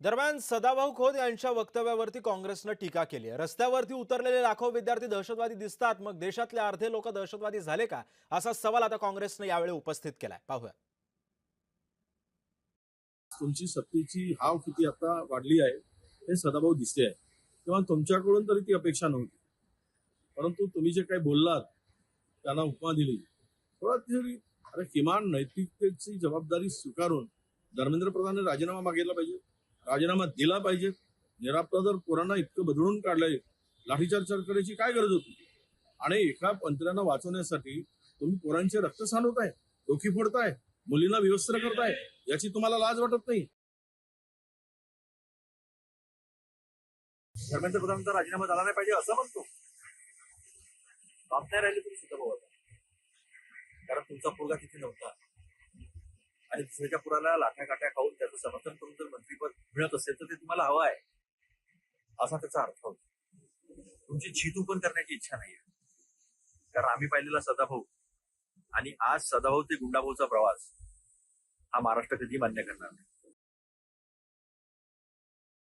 दरम्यान सदाभाऊ खोत यांच्या वक्तव्यावरती काँग्रेसनं टीका केली आहे। रस्त्यावरती उतरलेले लाखो विद्यार्थी दहशतवादी दिसतात, मग देशातले अर्धे लोक दहशतवादी झाले का, असा सवाल आता काँग्रेसनं यावेळी उपस्थित केलाय। पाहूया। तुमची सत्तेची हाव किती आता वाढली आहे हे सदाभाऊ दिसते आहे, तेव्हा तुमच्याकडून तरी ती अपेक्षा नव्हती। परंतु तुम्ही जे काही बोललात, त्यांना उपमा दिली, थोडा तरी अरे किमान नैतिकतेची जबाबदारी स्वीकारून धर्मेंद्र प्रधानने राजीनामा मागितला पाहिजे, राजीनामा दिला पाहिजे। निरापराध पोरांना इतकं बदलून काढलंय, लाठीचार्ज करण्याची काय गरज होती? आणि एका मंत्र्यांना वाचवण्यासाठी तुम्ही पोरांचे रक्त सांडवताय, डोकी फोडताय, मुलींना विवस्त्र करताय, याची तुम्हाला लाज वाटत नाही? धर्मेंद्र प्रधानचा राजीनामा झाला नाही पाहिजे असं म्हणतो, बाप नाही राहिले तुम्ही सुद्धा भाऊ आता, कारण तुमचा पोरगा तिथे नव्हता आणि दुसऱ्याच्या पुराला लाठ्या काट्या खाऊन त्याचं समर्थन करून जर मंत्रीपद मिळत असेल तर ते तुम्हाला हवं आहे असा त्याचा अर्थ होतो। तुमची छीतू पण करण्याची इच्छा नाहीये, कारण आम्ही पाहिलेला सदाभाऊ आणि आज सदाभाऊ ते गुंडाभाऊचा प्रवास हा महाराष्ट्र कधी मान्य करणार नाही।